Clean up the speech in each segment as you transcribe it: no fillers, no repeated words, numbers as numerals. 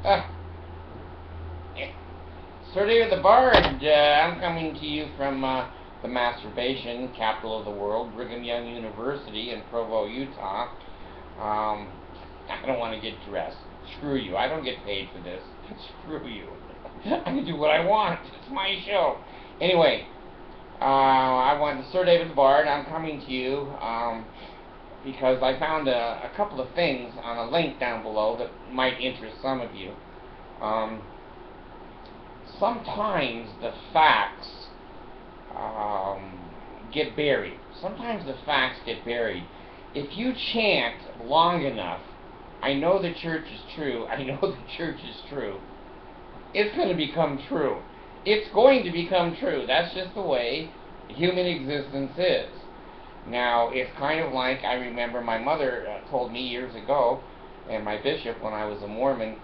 Uh, Sir David the Bard, I'm coming to you from the masturbation capital of the world, Brigham Young University in Provo, Utah. I don't want to get dressed. Screw you. I don't get paid for this. Screw you. I can do what I want. It's my show. Anyway, I want Sir David the Bard. I'm coming to you because I found a couple of things on a link down below that might interest some of you. Sometimes the facts get buried. Sometimes the facts get buried. If you chant long enough, I know the church is true, I know the church is true, it's going to become true. It's going to become true. That's just the way human existence is. Now, it's kind of like, I remember my mother told me years ago, and my bishop when I was a Mormon,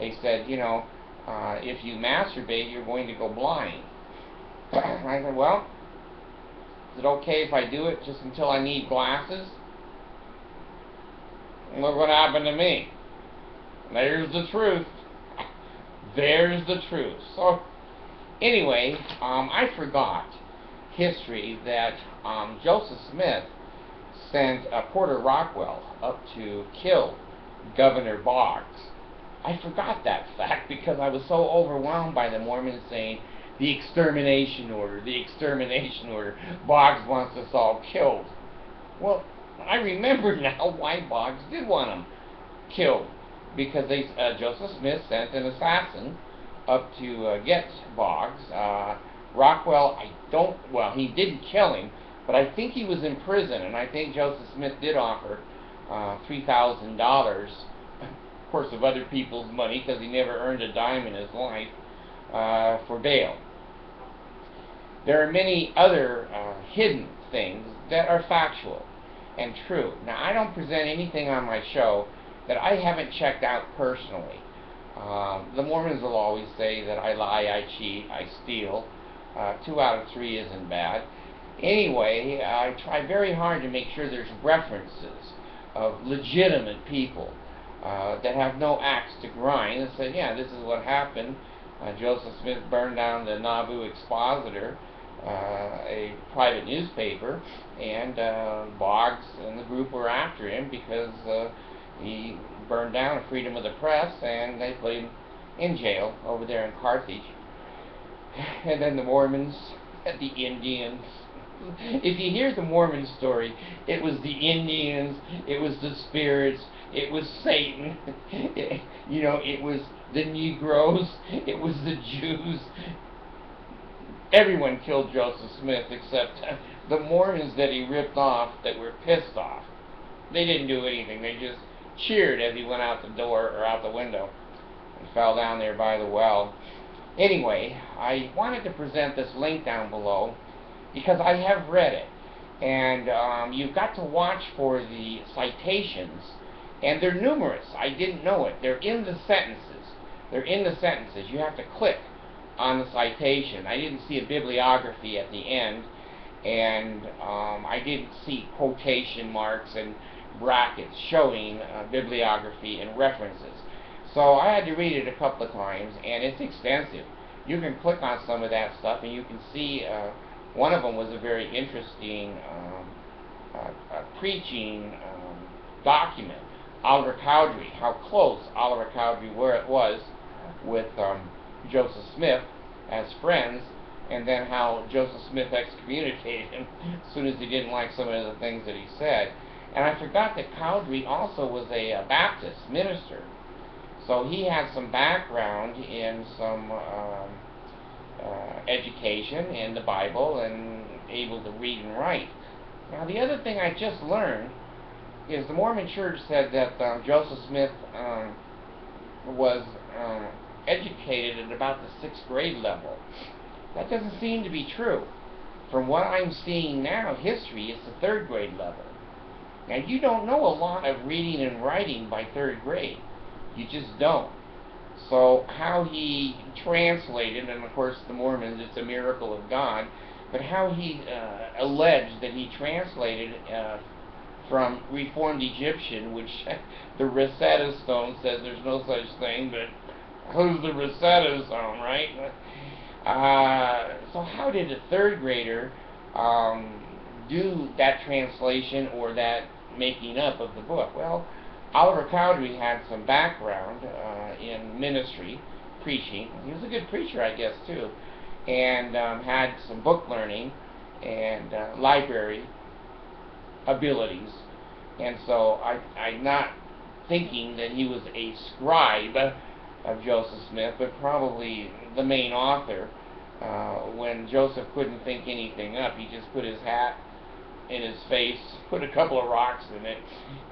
they said, you know, if you masturbate, you're going to go blind. I said, well, is it okay if I do it just until I need glasses? And look what happened to me. There's the truth. There's the truth. So, anyway, I forgot history that Joseph Smith sent Porter Rockwell up to kill Governor Boggs. I forgot that fact because I was so overwhelmed by the Mormons saying, the extermination order, the extermination order. Boggs wants us all killed. Well, I remember now why Boggs did want them killed. Because Joseph Smith sent an assassin up to get Boggs. Rockwell, he didn't kill him, but I think he was in prison, and I think Joseph Smith did offer $3,000, of course, of other people's money, because he never earned a dime in his life, for bail. There are many other hidden things that are factual and true. Now, I don't present anything on my show that I haven't checked out personally. The Mormons will always say that I lie, I cheat, I steal. 2 out of 3 isn't bad. Anyway, I try very hard to make sure there's references of legitimate people that have no axe to grind and say, yeah, this is what happened. Joseph Smith burned down the Nauvoo Expositor, a private newspaper, and Boggs and the group were after him because he burned down freedom of the press, and they put him in jail over there in Carthage. And then the Mormons, the Indians. If you hear the Mormon story, it was the Indians, it was the spirits, it was Satan, it was the Negroes, it was the Jews. Everyone killed Joseph Smith except the Mormons that he ripped off that were pissed off. They didn't do anything, they just cheered as he went out the door or out the window and fell down there by the well. Anyway, I wanted to present this link down below because I have read it, and you've got to watch for the citations, and they're numerous. I didn't know it. They're in the sentences. They're in the sentences. You have to click on the citation. I didn't see a bibliography at the end, and I didn't see quotation marks and brackets showing bibliography and references. So I had to read it a couple of times, and it's extensive. You can click on some of that stuff, and you can see one of them was a very interesting preaching document. Oliver Cowdery, how close Oliver Cowdery was with Joseph Smith as friends, and then how Joseph Smith excommunicated him as soon as he didn't like some of the things that he said. And I forgot that Cowdery also was a Baptist minister. So he had some background in some education in the Bible and able to read and write. Now, the other thing I just learned is the Mormon Church said that Joseph Smith was educated at about the 6th grade level. That doesn't seem to be true. From what I'm seeing now, history is the 3rd grade level. Now, you don't know a lot of reading and writing by 3rd grade. You just don't. So how he translated, and of course the Mormons, it's a miracle of God, but how he alleged that he translated from Reformed Egyptian, which the Rosetta Stone says there's no such thing, but Who's the Rosetta Zone, right? So how did a third grader do that translation or that making up of the book? Well, Oliver Cowdery had some background in ministry, preaching. He was a good preacher, I guess, too, and had some book learning and library abilities. And so I'm not thinking that he was a scribe of Joseph Smith, but probably the main author. When Joseph couldn't think anything up, he just put his hat in his face, put a couple of rocks in it,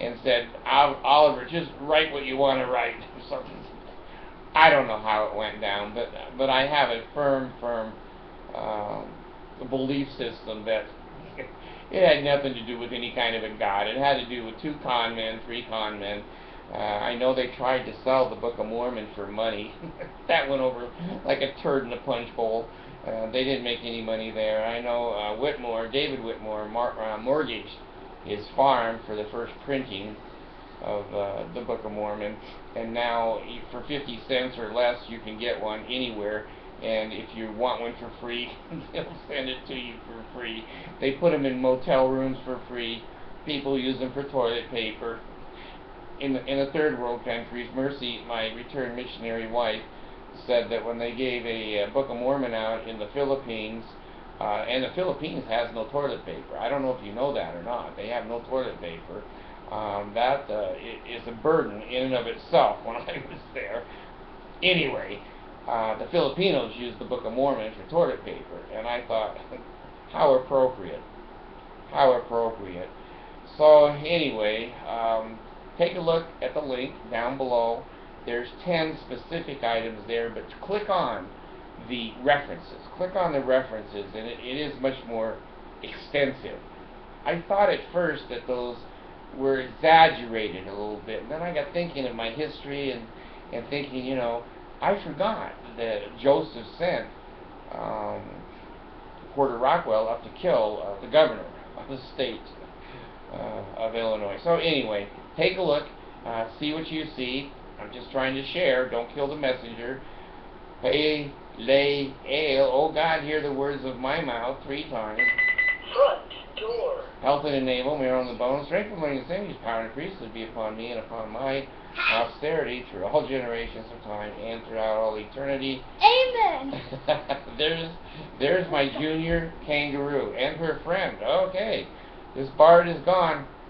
and said, Oliver, just write what you want to write. Something. I don't know how it went down, but I have a firm belief system that it had nothing to do with any kind of a God. It had to do with 2 con men, 3 con men. I know they tried to sell the Book of Mormon for money. That went over like a turd in a punch bowl. They didn't make any money there. I know David Whitmore, mortgaged his farm for the first printing of the Book of Mormon, and now for 50 cents or less you can get one anywhere, and if you want one for free, they'll send it to you for free. They put them in motel rooms for free. People use them for toilet paper. In the third world countries, Mercy, my returned missionary wife, said that when they gave a Book of Mormon out in the Philippines, and the Philippines has no toilet paper. I don't know if you know that or not. They have no toilet paper. That is a burden in and of itself when I was there. Anyway, the Filipinos use the Book of Mormon for toilet paper, and I thought, how appropriate. How appropriate. So anyway, take a look at the link down below. There's 10 specific items there, but click on the references. Click on the references, and it is much more extensive. I thought at first that those were exaggerated a little bit, and then I got thinking of my history and thinking, you know, I forgot that Joseph sent Porter Rockwell up to kill the governor of the state of Illinois. So anyway, take a look, see what you see. I'm just trying to share. Don't kill the messenger. Hey, lay, ale. Oh God, hear the words of my mouth 3 times. Front door. Health and enable, marrow on the bones, strength and learning the same, power and priesthood be upon me and upon my posterity through all generations of time and throughout all eternity. Amen. there's my junior kangaroo and her friend. Okay, this bard is gone.